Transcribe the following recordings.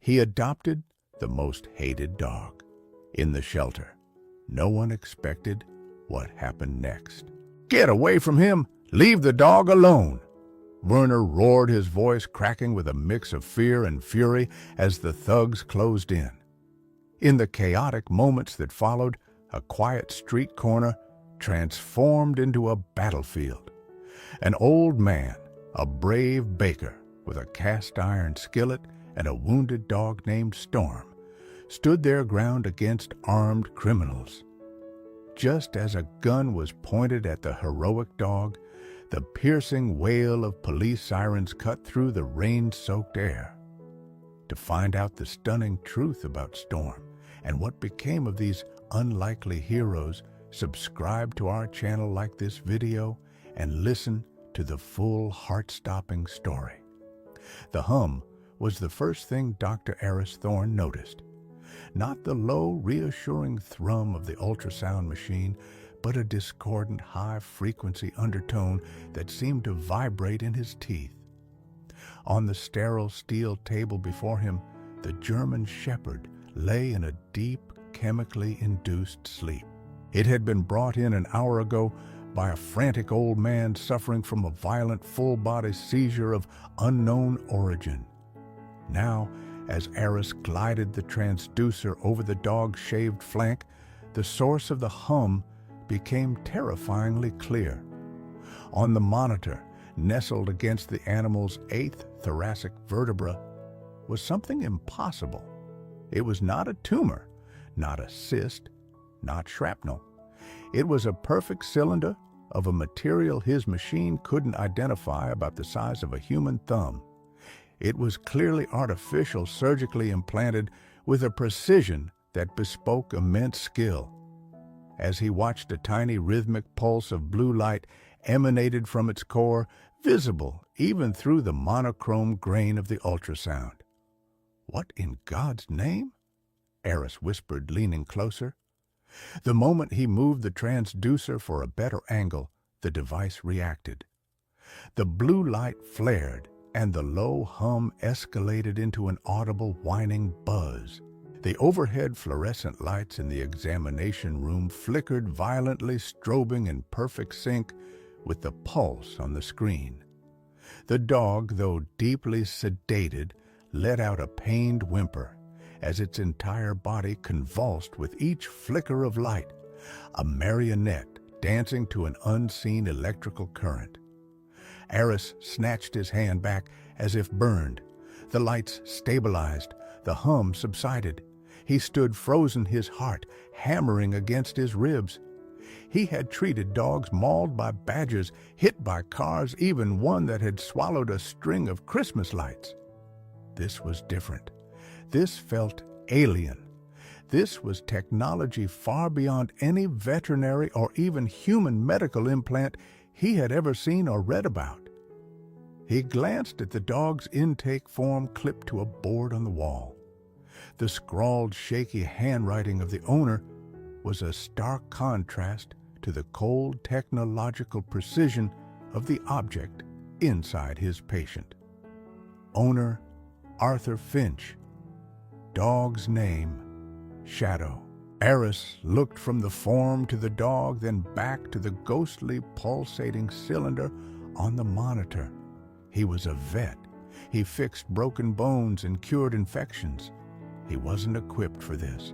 He adopted the most hated dog. In the shelter, no one expected what happened next. "Get away from him! Leave the dog alone!" Werner roared, his voice cracking with a mix of fear and fury as the thugs closed in. In the chaotic moments that followed, a quiet street corner transformed into a battlefield. An old man, a brave baker with a cast-iron skillet and a wounded dog named Storm, stood their ground against armed criminals. Just as a gun was pointed at the heroic dog, the piercing wail of police sirens cut through the rain-soaked air. To find out the stunning truth about Storm and what became of these unlikely heroes, subscribe to our channel, like this video, and listen to the full heart-stopping story. The hum was the first thing Dr. Eris Thorne noticed. Not the low, reassuring thrum of the ultrasound machine, but a discordant, high-frequency undertone that seemed to vibrate in his teeth. On the sterile steel table before him, the German shepherd lay in a deep, chemically induced sleep. It had been brought in an hour ago by a frantic old man suffering from a violent full-body seizure of unknown origin. Now, as Eris glided the transducer over the dog's shaved flank, the source of the hum became terrifyingly clear. On the monitor, nestled against the animal's 8th thoracic vertebra, was something impossible. It was not a tumor, not a cyst, not shrapnel. It was a perfect cylinder of a material his machine couldn't identify, about the size of a human thumb. It was clearly artificial, surgically implanted with a precision that bespoke immense skill. As he watched, a tiny rhythmic pulse of blue light emanated from its core, visible even through the monochrome grain of the ultrasound. "What in God's name?" Eris whispered, leaning closer. The moment he moved the transducer for a better angle, the device reacted. The blue light flared, and the low hum escalated into an audible whining buzz. The overhead fluorescent lights in the examination room flickered violently, strobing in perfect sync with the pulse on the screen. The dog, though deeply sedated, let out a pained whimper as its entire body convulsed with each flicker of light, a marionette dancing to an unseen electrical current. Eris snatched his hand back as if burned. The lights stabilized. The hum subsided. He stood frozen, his heart hammering against his ribs. He had treated dogs mauled by badgers, hit by cars, even one that had swallowed a string of Christmas lights. This was different. This felt alien. This was technology far beyond any veterinary or even human medical implant he had ever seen or read about. He glanced at the dog's intake form clipped to a board on the wall. The scrawled, shaky handwriting of the owner was a stark contrast to the cold, technological precision of the object inside his patient. Owner Arthur Finch. Dog's name Shadow. Eris looked from the form to the dog, then back to the ghostly, pulsating cylinder on the monitor. He was a vet. He fixed broken bones and cured infections. He wasn't equipped for this.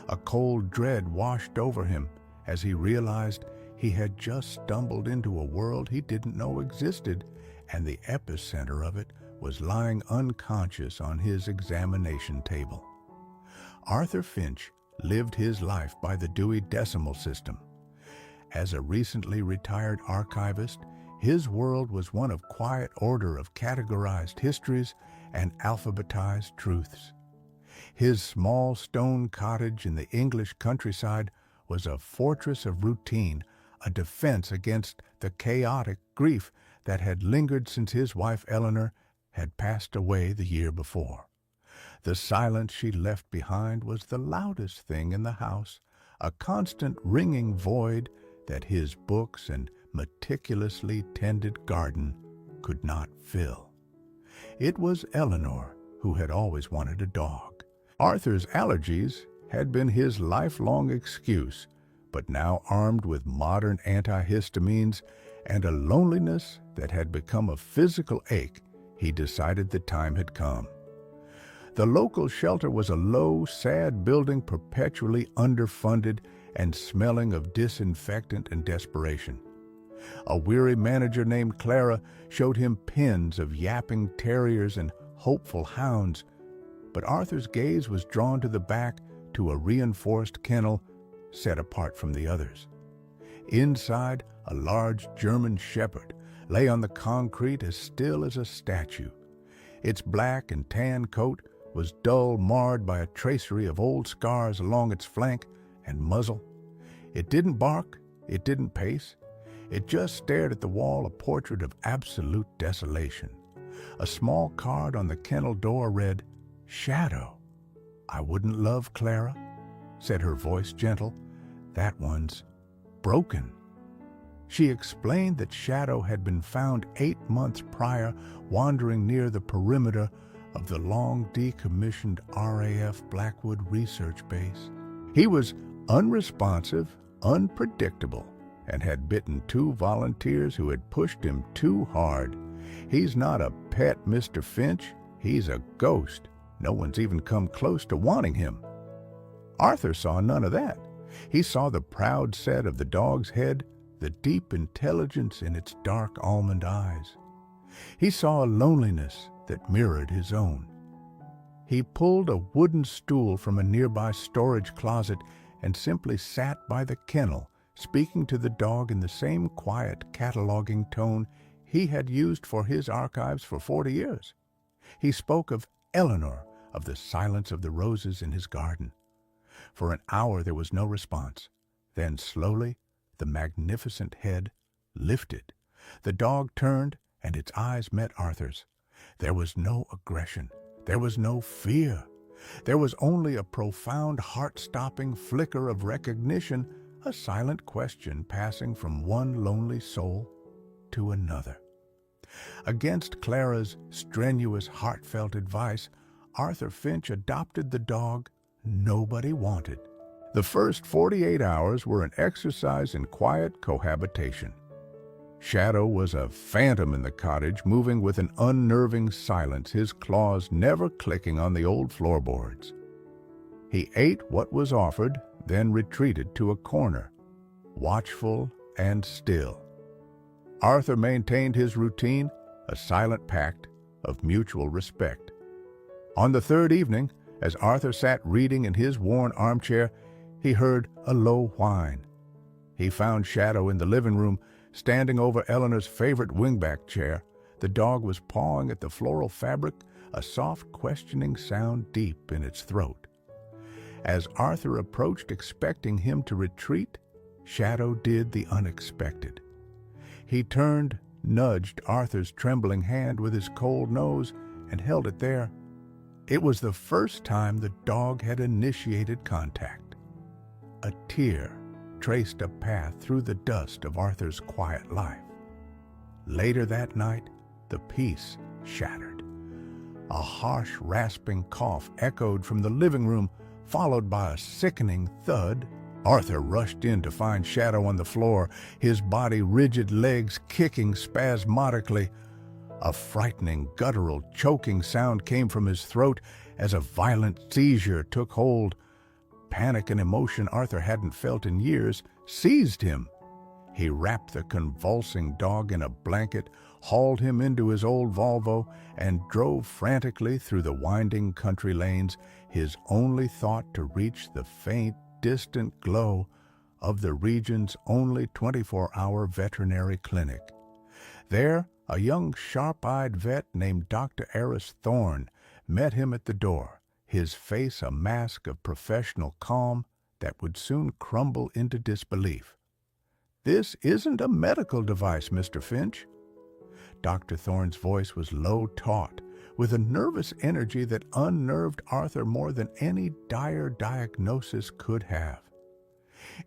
A cold dread washed over him as he realized he had just stumbled into a world he didn't know existed, and the epicenter of it was lying unconscious on his examination table. Arthur Finch lived his life by the Dewey Decimal System. As a recently retired archivist, his world was one of quiet order, of categorized histories and alphabetized truths. His small stone cottage in the English countryside was a fortress of routine, a defense against the chaotic grief that had lingered since his wife Eleanor had passed away the year before. The silence she left behind was the loudest thing in the house, a constant ringing void that his books and meticulously tended garden could not fill. It was Eleanor who had always wanted a dog. Arthur's allergies had been his lifelong excuse, but now armed with modern antihistamines and a loneliness that had become a physical ache, he decided the time had come. The local shelter was a low, sad building perpetually underfunded and smelling of disinfectant and desperation. A weary manager named Clara showed him pens of yapping terriers and hopeful hounds, but Arthur's gaze was drawn to the back to a reinforced kennel set apart from the others. Inside, a large German shepherd lay on the concrete as still as a statue. Its black and tan coat was dull, marred by a tracery of old scars along its flank and muzzle. It didn't bark, it didn't pace. It just stared at the wall, a portrait of absolute desolation. A small card on the kennel door read, "Shadow. I wouldn't love Clara," said her voice gentle. "That one's broken." She explained that Shadow had been found 8 months prior wandering near the perimeter of the long decommissioned RAF Blackwood research base. He was unresponsive, unpredictable, and had bitten 2 volunteers who had pushed him too hard. He's not a pet, Mr. Finch. He's a ghost. No one's even come close to wanting him. Arthur saw none of that. He saw the proud set of the dog's head, the deep intelligence in its dark almond eyes. He saw a loneliness that mirrored his own. He pulled a wooden stool from a nearby storage closet and simply sat by the kennel, speaking to the dog in the same quiet, cataloging tone he had used for his archives for 40 years. He spoke of Eleanor, of the silence of the roses in his garden. For an hour there was no response. Then slowly the magnificent head lifted. The dog turned, and its eyes met Arthur's. There was no aggression. There was no fear. There was only a profound, heart-stopping flicker of recognition, a silent question passing from one lonely soul to another. Against Clara's strenuous, heartfelt advice, Arthur Finch adopted the dog nobody wanted. The first 48 hours were an exercise in quiet cohabitation. Shadow was a phantom in the cottage, moving with an unnerving silence, his claws never clicking on the old floorboards. He ate what was offered, then retreated to a corner, watchful and still. Arthur maintained his routine, a silent pact of mutual respect. On the 3rd evening, as Arthur sat reading in his worn armchair, he heard a low whine. He found Shadow in the living room, standing over Eleanor's favorite wingback chair. The dog was pawing at the floral fabric, a soft, questioning sound deep in its throat. As Arthur approached, expecting him to retreat, Shadow did the unexpected. He turned, nudged Arthur's trembling hand with his cold nose, and held it there. It was the first time the dog had initiated contact. A tear traced a path through the dust of Arthur's quiet life. Later that night, the peace shattered. A harsh, rasping cough echoed from the living room, followed by a sickening thud. Arthur rushed in to find Shadow on the floor, his body rigid, legs kicking spasmodically. A frightening, guttural, choking sound came from his throat as a violent seizure took hold. Panic and emotion Arthur hadn't felt in years seized him. He wrapped the convulsing dog in a blanket, hauled him into his old Volvo, and drove frantically through the winding country lanes, his only thought to reach the faint, distant glow of the region's only 24-hour veterinary clinic. There, a young, sharp-eyed vet named Dr. Eris Thorne met him at the door, his face a mask of professional calm that would soon crumble into disbelief. "This isn't a medical device, Mr. Finch." Dr. Thorne's voice was low, taut, with a nervous energy that unnerved Arthur more than any dire diagnosis could have.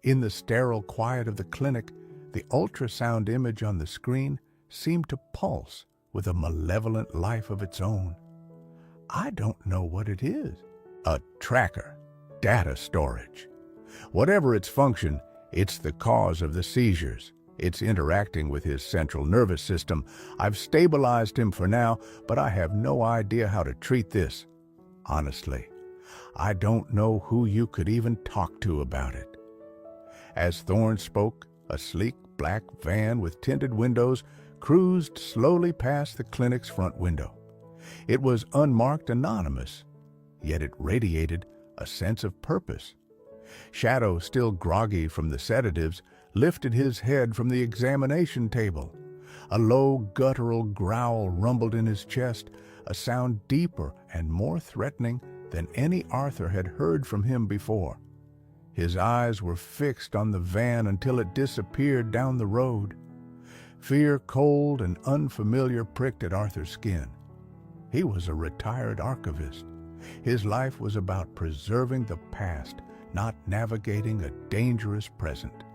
In the sterile quiet of the clinic, the ultrasound image on the screen seemed to pulse with a malevolent life of its own. I don't know what it is. A tracker. Data storage. Whatever its function, it's the cause of the seizures. It's interacting with his central nervous system. I've stabilized him for now, but I have no idea how to treat this. Honestly, I don't know who you could even talk to about it. As Thorne spoke, a sleek black van with tinted windows cruised slowly past the clinic's front window. It was unmarked anonymous, yet it radiated a sense of purpose. Shadow, still groggy from the sedatives, lifted his head from the examination table. A low, guttural growl rumbled in his chest, a sound deeper and more threatening than any Arthur had heard from him before. His eyes were fixed on the van until it disappeared down the road. Fear, cold and unfamiliar, pricked at Arthur's skin. He was a retired archivist. His life was about preserving the past, not navigating a dangerous present.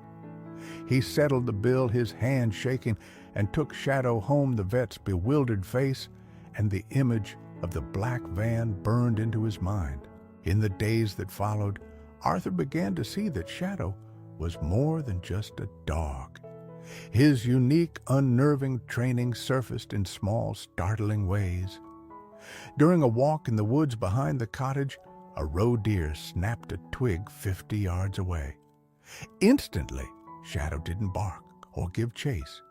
He settled the bill, his hand shaking, and took Shadow home. The vet's bewildered face and the image of the black van burned into his mind. In the days that followed, Arthur began to see that Shadow was more than just a dog. His unique, unnerving training surfaced in small, startling ways. During a walk in the woods behind the cottage, a roe deer snapped a twig 50 yards away. Instantly, Shadow didn't bark or give chase.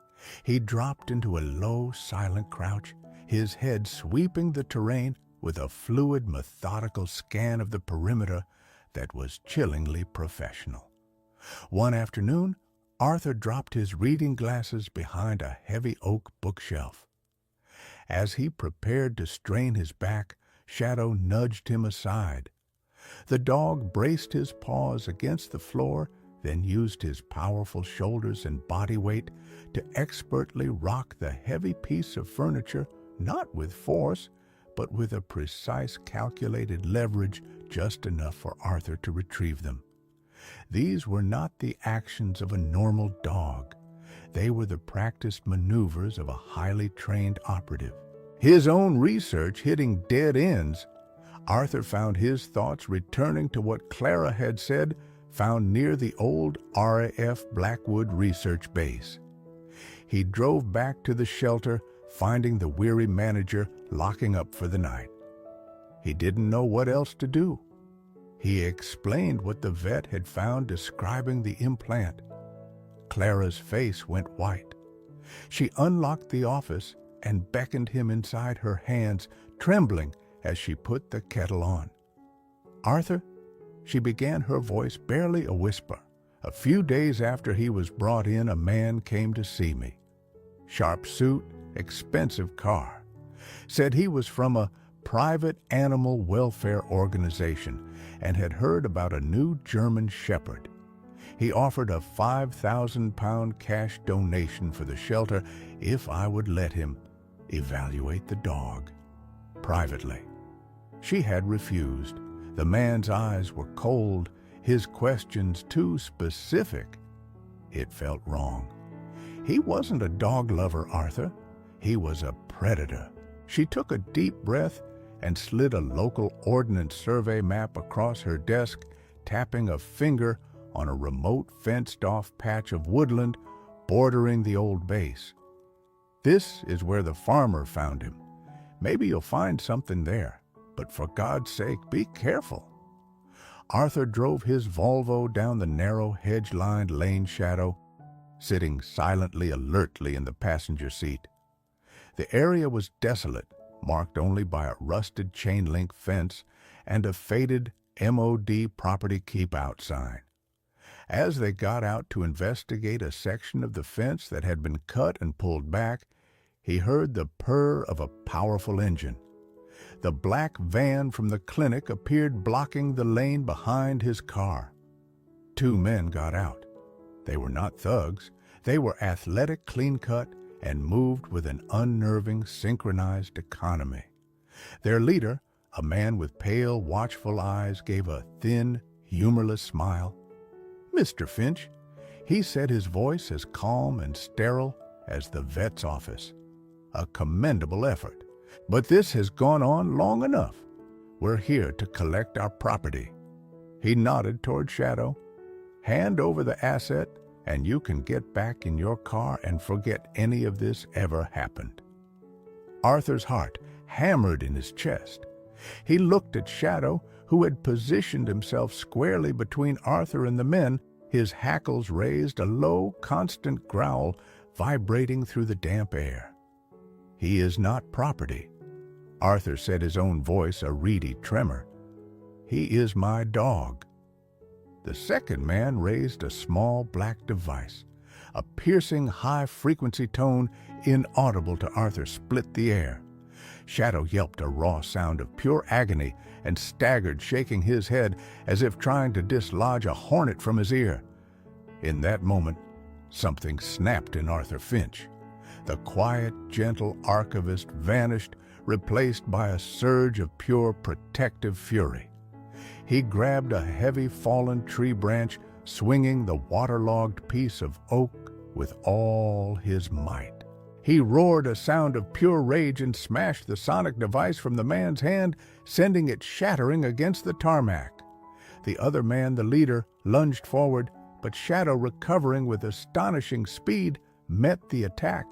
He dropped into a low, silent crouch, his head sweeping the terrain with a fluid, methodical scan of the perimeter that was chillingly professional. One afternoon, Arthur dropped his reading glasses behind a heavy oak bookshelf. As he prepared to strain his back, Shadow nudged him aside. The dog braced his paws against the floor, then used his powerful shoulders and body weight to expertly rock the heavy piece of furniture, not with force, but with a precise, calculated leverage, just enough for Arthur to retrieve them. These were not the actions of a normal dog. They were the practiced maneuvers of a highly trained operative. His own research hitting dead ends, Arthur found his thoughts returning to what Clara had said, found near the old RAF Blackwood research base. He drove back to the shelter, finding the weary manager locking up for the night. He didn't know what else to do. He explained what the vet had found, describing the implant. Clara's face went white. She unlocked the office and beckoned him inside, her hands trembling as she put the kettle on. "Arthur," she began, her voice barely a whisper. "A few days after he was brought in, a man came to see me. Sharp suit, expensive car. Said he was from a private animal welfare organization and had heard about a new German shepherd. He offered a 5,000-pound cash donation for the shelter if I would let him evaluate the dog privately." She had refused. The man's eyes were cold, his questions too specific. It felt wrong. He wasn't a dog lover, Arthur. He was a predator. She took a deep breath and slid a local ordnance survey map across her desk, tapping a finger on a remote, fenced-off patch of woodland bordering the old base. "This is where the farmer found him. Maybe you'll find something there, but for God's sake, be careful." Arthur drove his Volvo down the narrow, hedge-lined lane, Shadow sitting silently, alertly in the passenger seat. The area was desolate, marked only by a rusted chain-link fence and a faded MOD property keep-out sign. As they got out to investigate a section of the fence that had been cut and pulled back, he heard the purr of a powerful engine. The black van from the clinic appeared, blocking the lane behind his car. Two men got out. They were not thugs. They were athletic, clean-cut, and moved with an unnerving, synchronized economy. Their leader, a man with pale, watchful eyes, gave a thin, humorless smile. "Mr. Finch," he said, his voice as calm and sterile as the vet's office. "A commendable effort. But this has gone on long enough. We're here to collect our property." He nodded toward Shadow. "Hand over the asset, and you can get back in your car and forget any of this ever happened." Arthur's heart hammered in his chest. He looked at Shadow, who had positioned himself squarely between Arthur and the men. His hackles raised, a low, constant growl vibrating through the damp air. "He is not property," Arthur said, his own voice a reedy tremor. "He is my dog." The second man raised a small black device. A piercing, high-frequency tone, inaudible to Arthur, split the air. Shadow yelped a raw sound of pure agony and staggered, shaking his head as if trying to dislodge a hornet from his ear. In that moment, something snapped in Arthur Finch. The quiet, gentle archivist vanished, replaced by a surge of pure protective fury. He grabbed a heavy fallen tree branch, swinging the waterlogged piece of oak with all his might. He roared a sound of pure rage and smashed the sonic device from the man's hand, sending it shattering against the tarmac. The other man, the leader, lunged forward, but Shadow, recovering with astonishing speed, met the attack.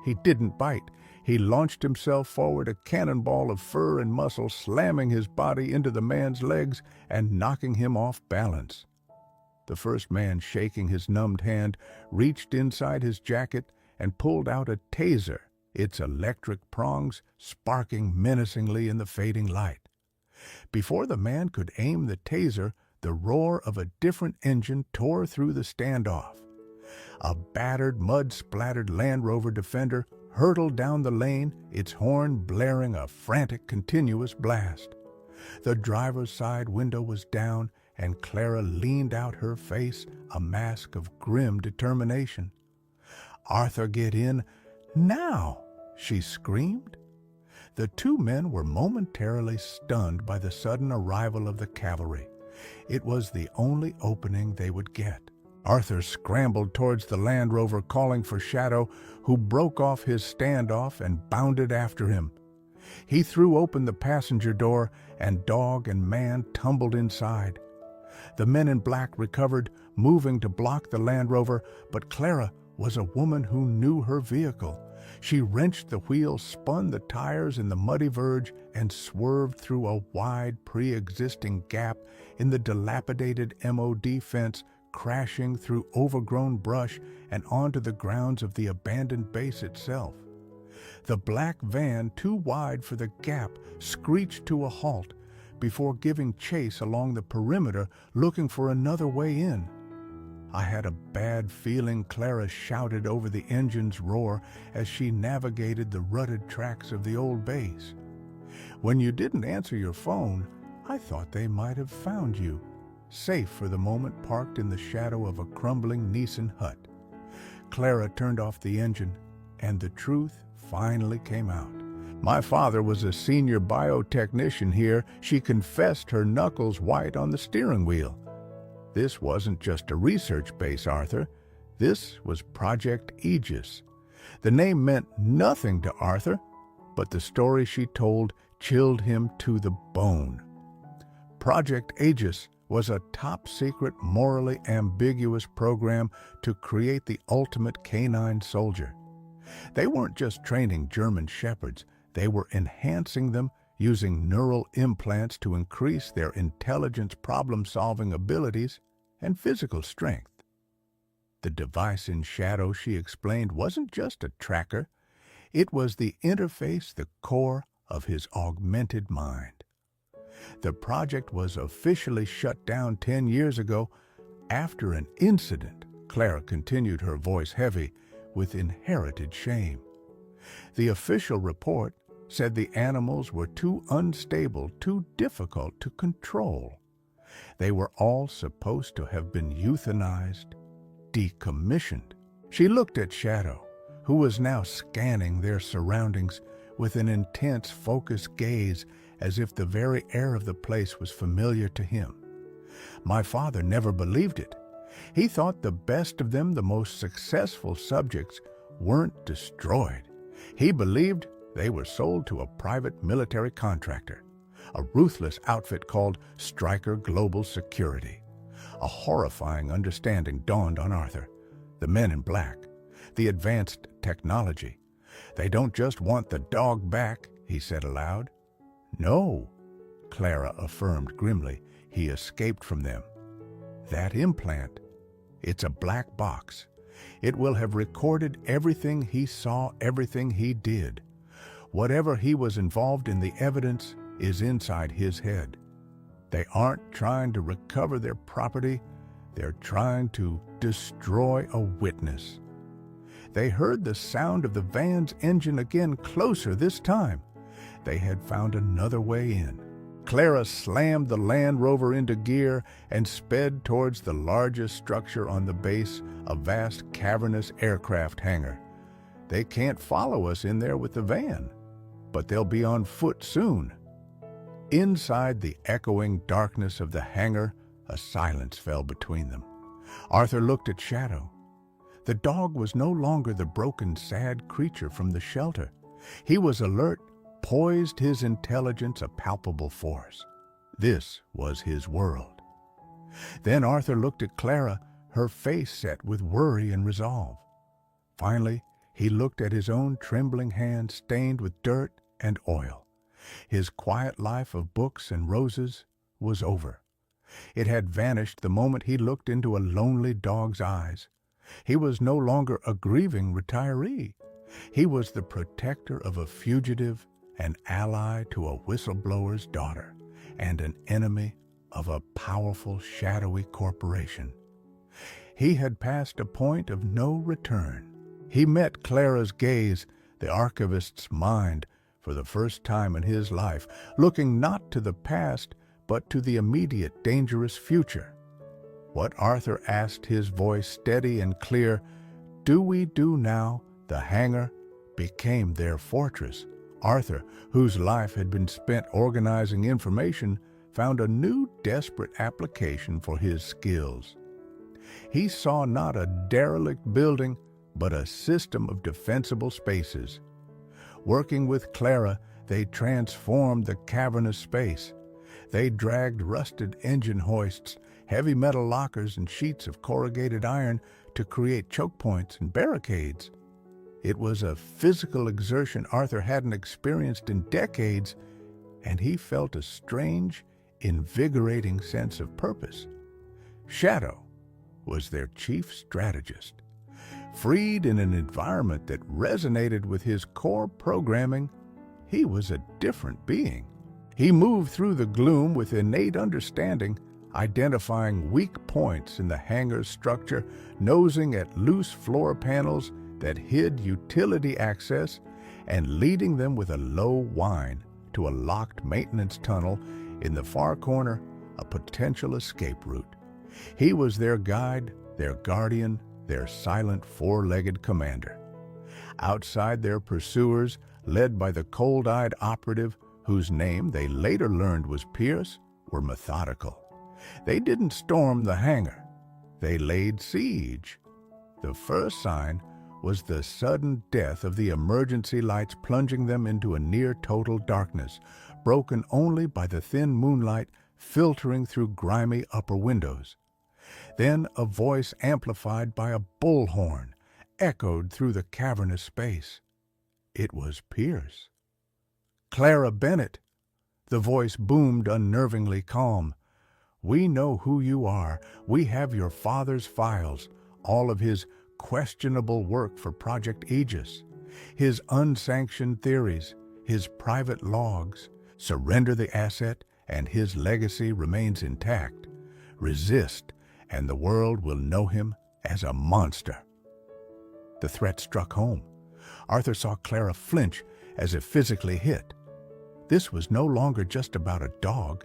He didn't bite. He launched himself forward, a cannonball of fur and muscle, slamming his body into the man's legs and knocking him off balance. The first man, shaking his numbed hand, reached inside his jacket and pulled out a taser, its electric prongs sparking menacingly in the fading light. Before the man could aim the taser, the roar of a different engine tore through the standoff. A battered, mud-splattered Land Rover Defender hurtled down the lane, its horn blaring a frantic, continuous blast. The driver's side window was down, and Clara leaned out her face, a mask of grim determination. "Arthur, get in now!" she screamed. The two men were momentarily stunned by the sudden arrival of the cavalry. It was the only opening they would get. Arthur scrambled towards the Land Rover, calling for Shadow, who broke off his standoff and bounded after him. He threw open the passenger door, and dog and man tumbled inside. The men in black recovered, moving to block the Land Rover, but Clara was a woman who knew her vehicle. She wrenched the wheels, spun the tires in the muddy verge, and swerved through a wide, pre-existing gap in the dilapidated MOD fence, crashing through overgrown brush and onto the grounds of the abandoned base itself. The black van, too wide for the gap, screeched to a halt before giving chase along the perimeter, looking for another way in. I had a bad feeling Clara shouted over the engine's roar as she navigated the rutted tracks of the old base. "When you didn't answer your phone, I thought they might have found you, safe for the moment parked in the shadow of a crumbling Nissan hut." Clara turned off the engine, and the truth finally came out. "My father was a senior biotechnician here," she confessed, her knuckles white on the steering wheel. "This wasn't just a research base, Arthur. This was Project Aegis." The name meant nothing to Arthur, but the story she told chilled him to the bone. Project Aegis was a top-secret, morally ambiguous program to create the ultimate canine soldier. They weren't just training German shepherds, they were enhancing them, using neural implants to increase their intelligence, problem-solving abilities, and physical strength. The device in Shadow, she explained, wasn't just a tracker. It was the interface, the core of his augmented mind. The project was officially shut down 10 years ago after an incident. Clara continued, her voice heavy with inherited shame. The official report said the animals were too unstable, too difficult to control. They were all supposed to have been euthanized, decommissioned. She looked at Shadow, who was now scanning their surroundings with an intense, focused gaze, as if the very air of the place was familiar to him. "My father never believed it. He thought the best of them, the most successful subjects, weren't destroyed. He believed They were sold to a private military contractor, a ruthless outfit called Stryker Global Security. A horrifying understanding dawned on Arthur. The men in black, the advanced technology. They don't just want the dog back, he said aloud. No, Clara affirmed grimly. He escaped from them. That implant, it's a black box. It will have recorded everything he saw, everything he did. Whatever he was involved in, the evidence is inside his head. They aren't trying to recover their property. They're trying to destroy a witness. They heard the sound of the van's engine again, closer this time. They had found another way in. Clara slammed the Land Rover into gear and sped towards the largest structure on the base, a vast cavernous aircraft hangar. They can't follow us in there with the van, but they'll be on foot soon. Inside the echoing darkness of the hangar, a silence fell between them. Arthur looked at Shadow. The dog was no longer the broken, sad creature from the shelter. He was alert, poised, his intelligence a palpable force. This was his world. Then Arthur looked at Clara, her face set with worry and resolve. Finally, he looked at his own trembling hand stained with dirt and oil. His quiet life of books and roses was over. It had vanished the moment he looked into a lonely dog's eyes. He was no longer a grieving retiree. He was the protector of a fugitive, an ally to a whistleblower's daughter, and an enemy of a powerful, shadowy corporation. He had passed a point of no return. He met Clara's gaze, the archivist's mind, for the first time in his life, looking not to the past, but to the immediate, dangerous future. What Arthur asked, his voice steady and clear, "Do we do now?" The hangar became their fortress. Arthur, whose life had been spent organizing information, found a new, desperate application for his skills. He saw not a derelict building, but a system of defensible spaces. Working with Clara, they transformed the cavernous space. They dragged rusted engine hoists, heavy metal lockers, and sheets of corrugated iron to create choke points and barricades. It was a physical exertion Arthur hadn't experienced in decades, and he felt a strange, invigorating sense of purpose. Shadow was their chief strategist. Freed in an environment that resonated with his core programming, he was a different being. He moved through the gloom with innate understanding, identifying weak points in the hangar's structure, nosing at loose floor panels that hid utility access, and leading them with a low whine to a locked maintenance tunnel in the far corner, a potential escape route. He was their guide, their guardian, their silent four-legged commander. Outside, their pursuers, led by the cold-eyed operative, whose name they later learned was Pierce, were methodical. They didn't storm the hangar. They laid siege. The first sign was the sudden death of the emergency lights, plunging them into a near-total darkness, broken only by the thin moonlight filtering through grimy upper windows. Then a voice amplified by a bullhorn echoed through the cavernous space. It was Pierce. "Clara Bennett," the voice boomed unnervingly calm. "We know who you are. We have your father's files, all of his questionable work for Project Aegis, his unsanctioned theories, his private logs. Surrender the asset, and his legacy remains intact. Resist, and the world will know him as a monster." The threat struck home. Arthur saw Clara flinch as if physically hit. This was no longer just about a dog.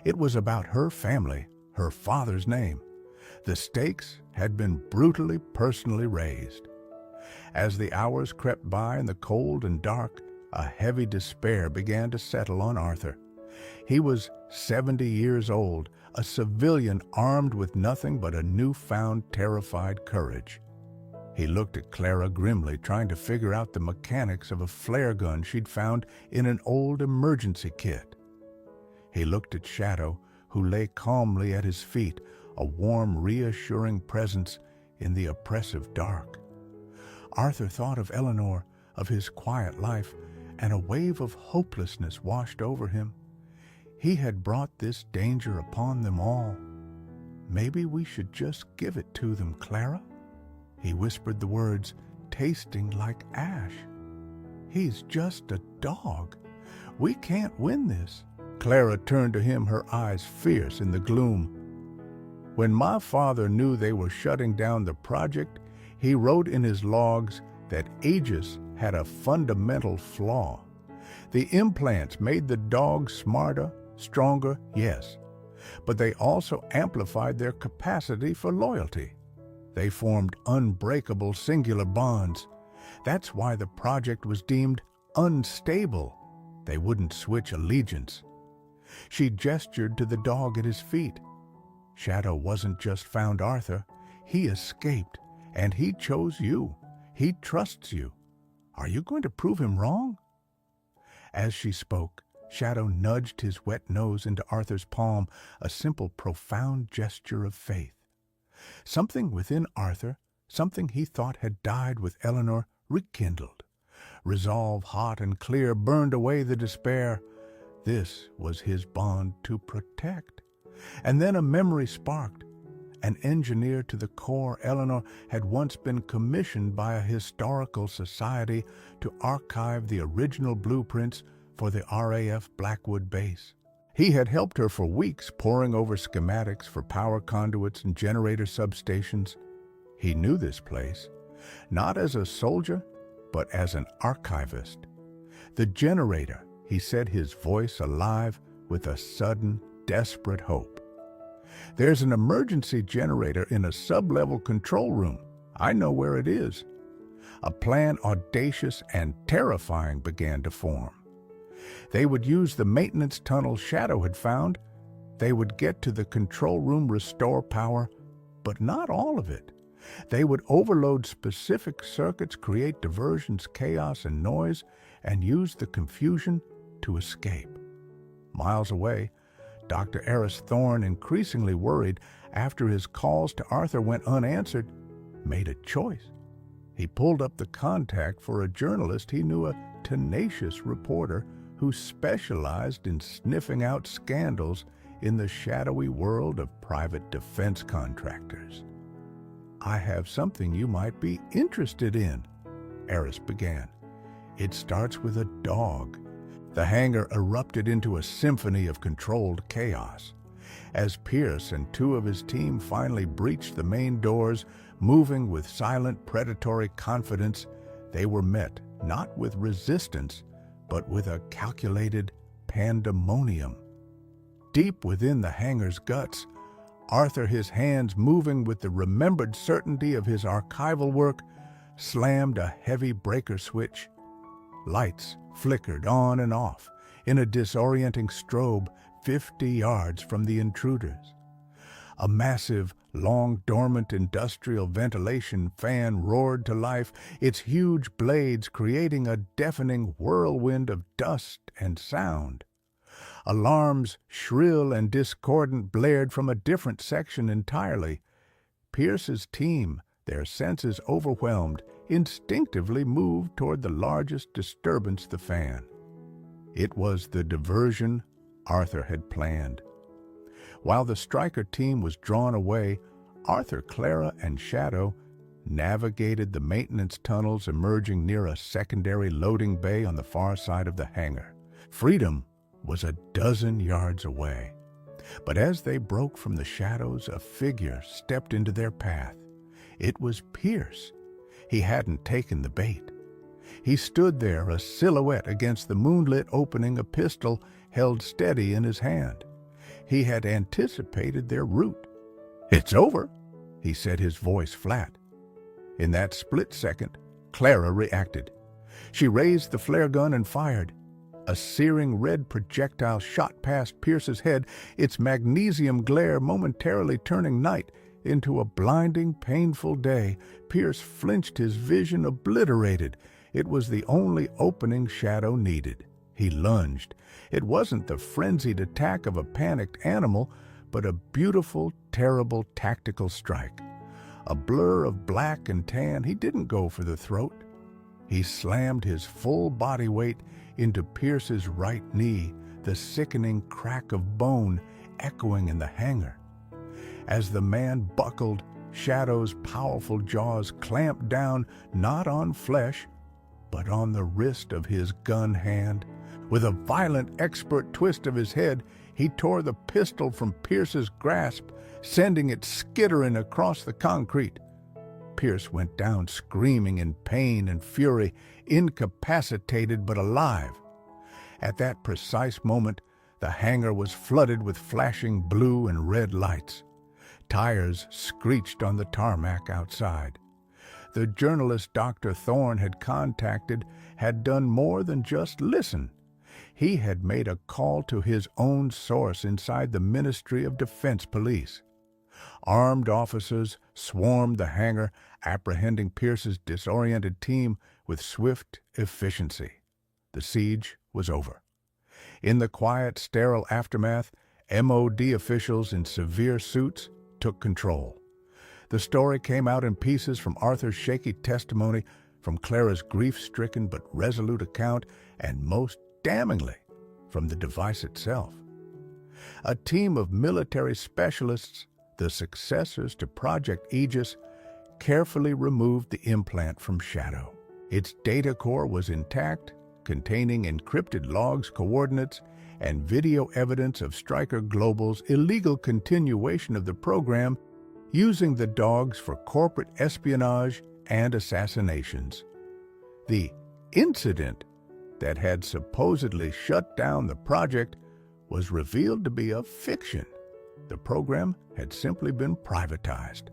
It was about her family, her father's name. The stakes had been brutally, personally raised. As the hours crept by in the cold and dark, a heavy despair began to settle on Arthur. He was 70 years old, a civilian armed with nothing but a newfound, terrified courage. He looked at Clara grimly, trying to figure out the mechanics of a flare gun she'd found in an old emergency kit. He looked at Shadow, who lay calmly at his feet, a warm, reassuring presence in the oppressive dark. Arthur thought of Eleanor, of his quiet life, and a wave of hopelessness washed over him. He had brought this danger upon them all. Maybe we should just give it to them, Clara? He whispered the words, tasting like ash. He's just a dog. We can't win this. Clara turned to him, her eyes fierce in the gloom. When my father knew they were shutting down the project, he wrote in his logs that Aegis had a fundamental flaw. The implants made the dog smarter, stronger, yes, but they also amplified their capacity for loyalty. They formed unbreakable singular bonds. That's why the project was deemed unstable. They wouldn't switch allegiance. She gestured to the dog at his feet. Shadow wasn't just found Arthur. He escaped, and he chose you. He trusts you. Are you going to prove him wrong? As she spoke, Shadow nudged his wet nose into Arthur's palm, a simple, profound gesture of faith. Something within Arthur, something he thought had died with Eleanor, rekindled. Resolve, hot and clear, burned away the despair. This was his bond to protect. And then a memory sparked. An engineer to the core, Eleanor had once been commissioned by a historical society to archive the original blueprints for the RAF Blackwood base. He had helped her for weeks, poring over schematics for power conduits and generator substations. He knew this place, not as a soldier, but as an archivist. The generator, he said, his voice alive with a sudden, desperate hope. There's an emergency generator in a sub-level control room. I know where it is. A plan audacious and terrifying began to form. They would use the maintenance tunnel Shadow had found. They would get to the control room, restore power, but not all of it. They would overload specific circuits, create diversions, chaos, and noise, and use the confusion to escape. Miles away, Dr. Eris Thorne, increasingly worried after his calls to Arthur went unanswered, made a choice. He pulled up the contact for a journalist he knew, a tenacious reporter who specialized in sniffing out scandals in the shadowy world of private defense contractors. I have something you might be interested in, Eris began. It starts with a dog. The hangar erupted into a symphony of controlled chaos. As Pierce and two of his team finally breached the main doors, moving with silent predatory confidence, they were met not with resistance, but with a calculated pandemonium. Deep within the hangar's guts, Arthur, his hands moving with the remembered certainty of his archival work, slammed a heavy breaker switch. Lights flickered on and off in a disorienting strobe 50 yards from the intruders. A massive, long-dormant industrial ventilation fan roared to life, its huge blades creating a deafening whirlwind of dust and sound. Alarms, shrill and discordant, blared from a different section entirely. Pierce's team, their senses overwhelmed, instinctively moved toward the largest disturbance, the fan. It was the diversion Arthur had planned. While the Stryker team was drawn away, Arthur, Clara, and Shadow navigated the maintenance tunnels emerging near a secondary loading bay on the far side of the hangar. Freedom was a dozen yards away. But as they broke from the shadows, a figure stepped into their path. It was Pierce. He hadn't taken the bait. He stood there, a silhouette against the moonlit opening, a pistol held steady in his hand. He had anticipated their route. "It's over," he said, his voice flat. In that split second, Clara reacted. She raised the flare gun and fired. A searing red projectile shot past Pierce's head, its magnesium glare momentarily turning night into a blinding, painful day. Pierce flinched, his vision obliterated. It was the only opening Shadow needed. He lunged. It wasn't the frenzied attack of a panicked animal, but a beautiful, terrible tactical strike. A blur of black and tan, he didn't go for the throat. He slammed his full body weight into Pierce's right knee, the sickening crack of bone echoing in the hangar. As the man buckled, Shadow's powerful jaws clamped down not on flesh, but on the wrist of his gun hand. With a violent, expert twist of his head, he tore the pistol from Pierce's grasp, sending it skittering across the concrete. Pierce went down screaming in pain and fury, incapacitated but alive. At that precise moment, the hangar was flooded with flashing blue and red lights. Tires screeched on the tarmac outside. The journalist Dr. Thorne had contacted had done more than just listen. He had made a call to his own source inside the Ministry of Defense Police. Armed officers swarmed the hangar, apprehending Pierce's disoriented team with swift efficiency. The siege was over. In the quiet, sterile aftermath, MOD officials in severe suits took control. The story came out in pieces from Arthur's shaky testimony, from Clara's grief-stricken but resolute account, and most damningly, from the device itself. A team of military specialists, the successors to Project Aegis, carefully removed the implant from Shadow. Its data core was intact, containing encrypted logs, coordinates, and video evidence of Stryker Global's illegal continuation of the program, using the dogs for corporate espionage and assassinations. The incident that had supposedly shut down the project was revealed to be a fiction. The program had simply been privatized.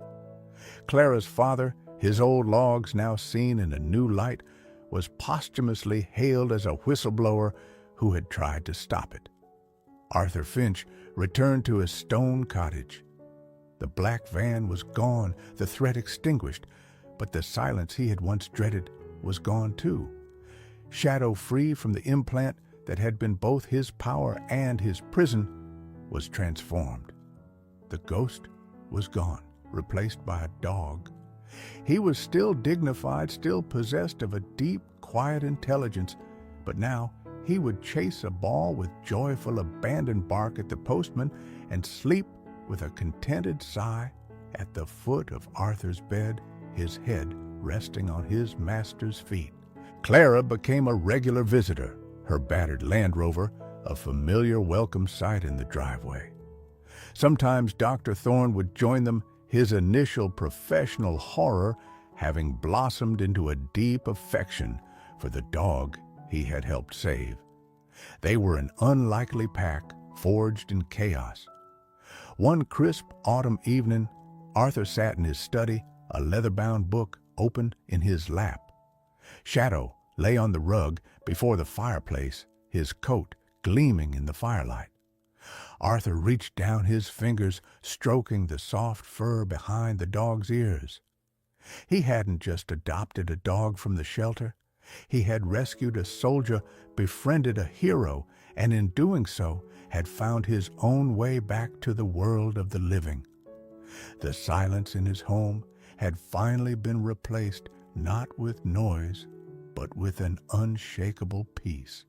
Clara's father, his old logs now seen in a new light, was posthumously hailed as a whistleblower who had tried to stop it. Arthur Finch returned to his stone cottage. The black van was gone, the threat extinguished, but the silence he had once dreaded was gone too. Shadow, free from the implant that had been both his power and his prison, was transformed. The ghost was gone, replaced by a dog. He was still dignified, still possessed of a deep, quiet intelligence, but now he would chase a ball with joyful, abandoned bark at the postman and sleep with a contented sigh at the foot of Arthur's bed, his head resting on his master's feet. Clara became a regular visitor, her battered Land Rover a familiar welcome sight in the driveway. Sometimes Dr. Thorne would join them, his initial professional horror having blossomed into a deep affection for the dog he had helped save. They were an unlikely pack, forged in chaos. One crisp autumn evening, Arthur sat in his study, a leather-bound book open in his lap. Shadow lay on the rug before the fireplace, his coat gleaming in the firelight. Arthur reached down his fingers, stroking the soft fur behind the dog's ears. He hadn't just adopted a dog from the shelter. He had rescued a soldier, befriended a hero, and in doing so had found his own way back to the world of the living. The silence in his home had finally been replaced not with noise, but with an unshakable peace.